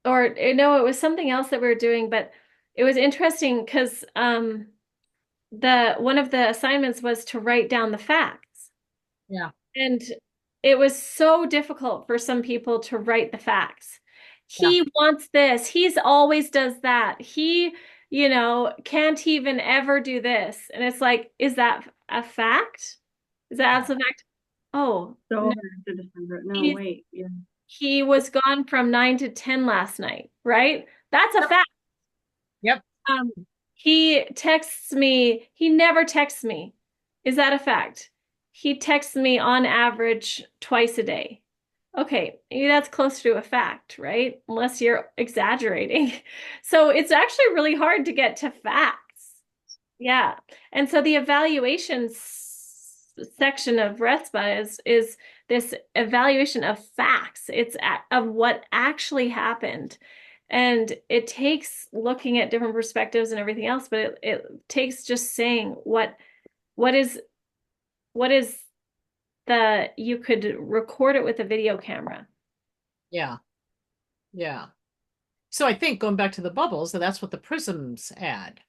or no, it was something else that we were doing, but it was interesting because the one of the assignments was to write down the facts. Yeah. And it was so difficult for some people to write the facts. Yeah. He wants this. He's always does that. Can't even ever do this. And it's like, is that a fact? Is that absolute fact? Oh, So no. hard to decipher. No, He, wait. Yeah. he was gone from 9 to 10 last night, right? That's a Yep. fact. Yep. Um, he texts me. He never texts me. Is that a fact? He texts me on average twice a day. Okay, maybe that's close to a fact, right? Unless you're exaggerating. So it's actually really hard to get to facts. Yeah. And so the evaluation section of RESPA is this evaluation of facts. It's of what actually happened. And it takes looking at different perspectives and everything else, but it takes just saying what is what is the you could record it with a video camera. Yeah. Yeah. So I think going back to the bubbles, that's what the prisms add.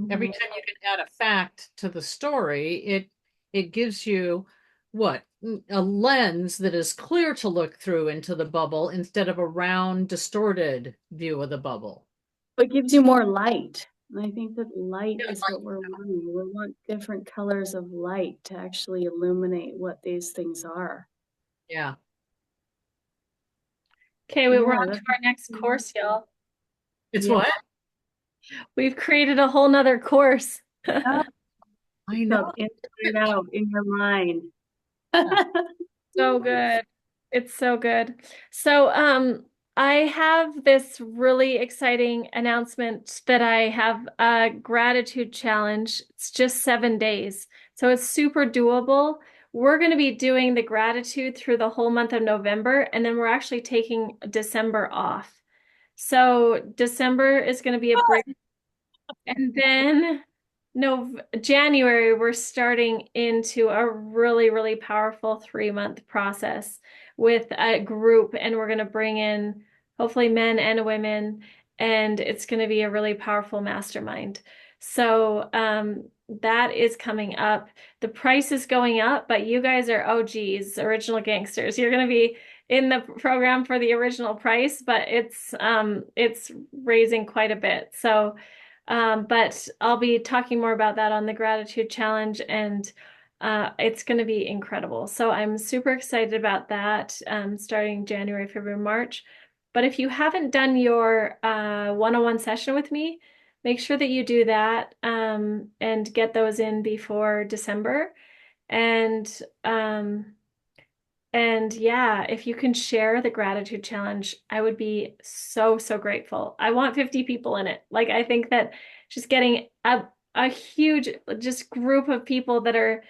Every Mhm. time you can add a fact to the story, it gives you what? A lens that is clear to look through into the bubble instead of a round, distorted view of the bubble. It gives you more light. And I think that light Yeah, is what we're wanting. We want different colors of light to actually illuminate what these things are. yeah. Okay, we're Yeah, on to our next course, y'all. It's yeah. what? We've created a whole nother course. Oh, I it's know. called Inside Out in Your Mind. So good. It's so good. So, I have this really exciting announcement that I have a gratitude challenge. It's just 7 days. So it's super doable. We're going to be doing the gratitude through the whole month of November, and then we're actually taking December off. So December is going to be a break. And then no, January, we're starting into a really, really powerful 3 month process with a group, and we're going to bring in hopefully men and women, and it's going to be a really powerful mastermind. So, that is coming up. The price is going up, but you guys are OGs, original gangsters. You're going to be in the program for the original price, but it's raising quite a bit. So, but I'll be talking more about that on the gratitude challenge, and it's going to be incredible. So I'm super excited about that, starting January, February, March. But if you haven't done your one-on-one session with me, make sure that you do that, and get those in before December. And um, and yeah, if you can share the gratitude challenge, I would be so, so grateful. I want 50 people in it. Like, I think that just getting a huge just group of people that are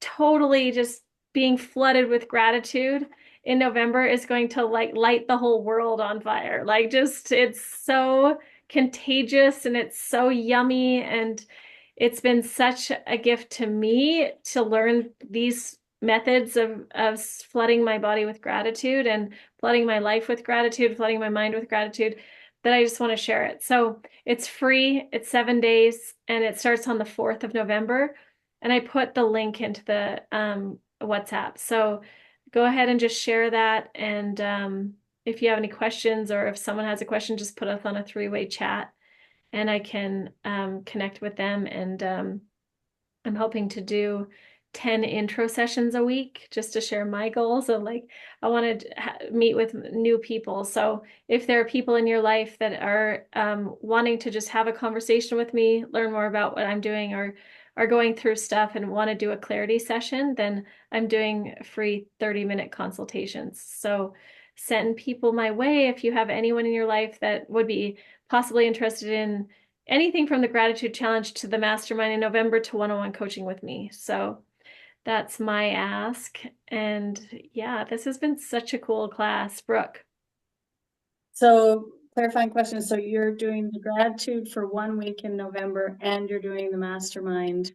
totally just being flooded with gratitude in November is going to like light the whole world on fire. Like, just it's so contagious and it's so yummy, and it's been such a gift to me to learn these methods of flooding my body with gratitude and flooding my life with gratitude, flooding my mind with gratitude, that I just want to share it. So it's free, it's 7 days, and it starts on the 4th of November. And I put the link into the WhatsApp. So go ahead and just share that. And if you have any questions, or if someone has a question, just put us on a three-way chat, and I can connect with them. And I'm hoping to do 10 intro sessions a week just to share my goals of like, I want to meet with new people. So if there are people in your life that are wanting to just have a conversation with me, learn more about what I'm doing, or are going through stuff and want to do a clarity session, then I'm doing free 30-minute consultations. So send people my way if you have anyone in your life that would be possibly interested in anything from the gratitude challenge to the mastermind in November to one-on-one coaching with me. So that's my ask. And yeah, this has been such a cool class, Brooke. So clarifying question. So you're doing the gratitude for 1 week in November and you're doing the mastermind.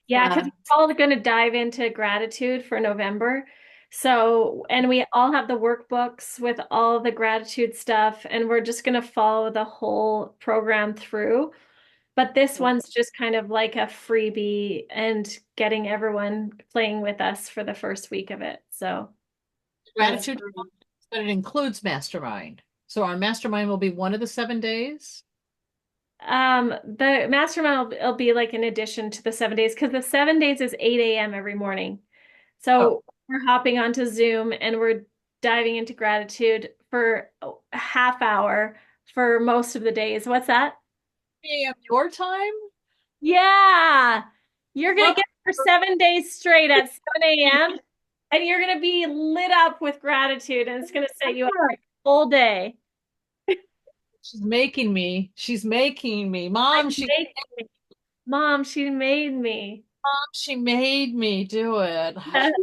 Yeah, because we're all going to dive into gratitude for November. So, and we all have the workbooks with all the gratitude stuff, and we're just going to follow the whole program through. But this one's just kind of like a freebie and getting everyone playing with us for the first week of it. So, That's Gratitude, great. but it includes mastermind. So our mastermind will be one of the 7 days. the mastermind will be like an addition to the 7 days, because the 7 days is 8 a.m. every morning. Oh, So we're hopping onto Zoom and we're diving into gratitude for a half hour for most of the days. What's that? yeah, your time? Yeah. You're going to Look, get for 7 days straight at 7 a.m. and you're going to be lit up with gratitude, and it's going to set you up for the whole day. she's making me. She's making me. Mom, she made me. Mom, she made me do it. That's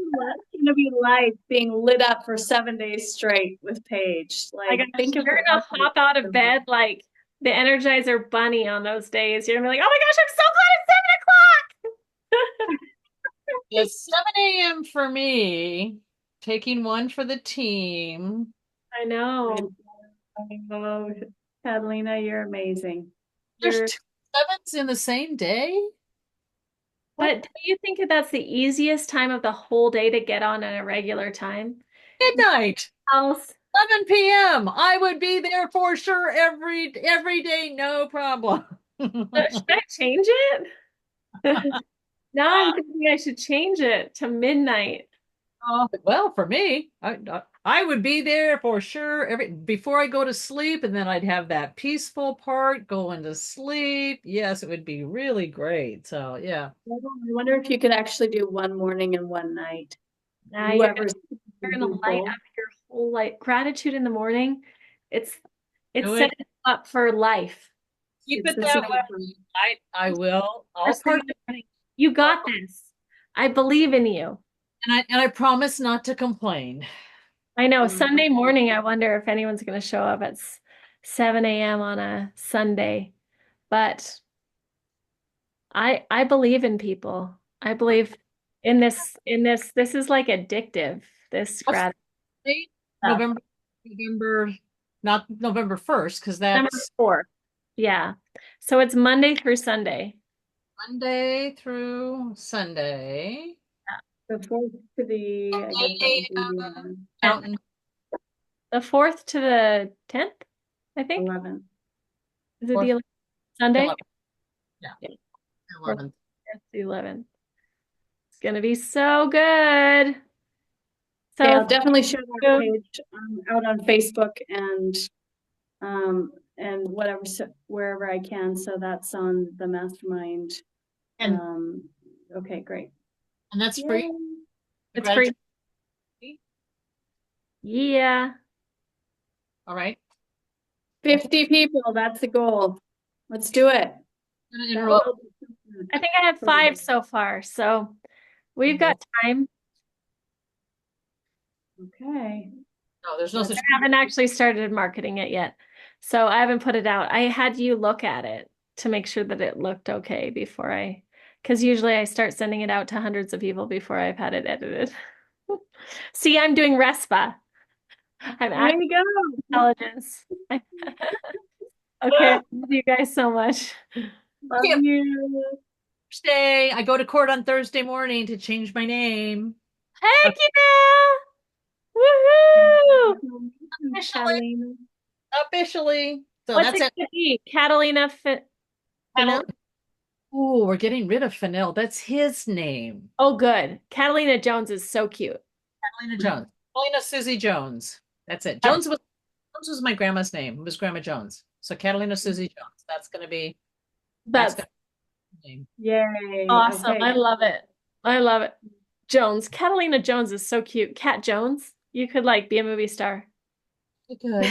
gonna be like being lit up for 7 days straight with Paige. My Like, gosh, think of you're gonna hop out of bed like the Energizer Bunny on those days. You're gonna be like, oh my gosh, I'm so glad it's 7 o'clock. It's 7 a.m. for me, taking one for the team. I know. Oh, Catalina, you're amazing. There's You're two sevens in the same day? What? But do you think that that's the easiest time of the whole day to get on at a regular time? Midnight, Else, 11 p.m. I would be there for sure every day, no problem. should I change it? Now I'm thinking I should change it to midnight. Well, for me, I would be there for sure every before I go to sleep, and then I'd have that peaceful part going to sleep. Yes, it would be really great. So yeah. I wonder if you could actually do one morning and one night. Now Whoever's you're gonna light up your whole life. Gratitude in the morning. It's Do it's it. setting you up for life. Keep It's it the that secret. way. I will. I'll First thing in part the morning. You got this. I believe in you. and I promise not to complain. I know. Sunday morning, I wonder if anyone's going to show up at 7 a.m. on a Sunday. But I believe in people. I believe this is like addictive, this What's grad the date? stuff. November, not November 1st, because Number that's 4. Yeah. So it's Monday through Sunday. Monday through Sunday. The fourth to the, I guess that would be the 8 And Mountain. the 4th to the 10th, I think. 11th. Is it the 4th, 11th Sunday? 11th. Yeah, Yeah. 4th 11th. to the 11th. It's going to be so good. Okay, So I'll definitely share that thank you. page out on Facebook and whatever, wherever I can. So that's on the Mastermind. And Okay, great. and that's Yay. free. The It's free. gratitude. Yeah. All right. 50 people, that's the goal. Let's do it. I'm gonna That enroll. will be something. I think I have 5 so far. So we've got time. Okay. No, there's no such I haven't actually started marketing it yet. So I haven't put it out. I had you look at it to make sure that it looked okay because usually I start sending it out to hundreds of people before I've had it edited. See, I'm doing RESPA. I'm There acting you go. intelligence. Okay, love you guys so much. Love Yeah. you. Thursday. I go to court on Thursday morning to change my name. Heck yeah! Woohoo! Officially. Catalina. Officially. So What's that's it it. gonna be? Catalina Fennell? Ooh, we're getting rid of Fennell. That's his name. Oh, good. Catalina Jones is so cute. Catalina Jones. Catalina Susie Jones. That's it. Jones was my grandma's name. It was Grandma Jones. So Catalina Susie Jones. That's That's gonna be the name. Yay. awesome. Okay. I love it. I love it. Jones. Catalina Jones is so cute. Cat Jones. You could like be a movie star. Good.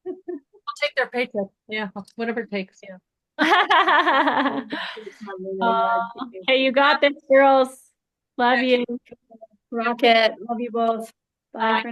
I'll take their paycheck. Yeah, whatever it takes. Yeah. Okay, you got this, girls. Love you. Rocket. Love you both. Bye Bye. for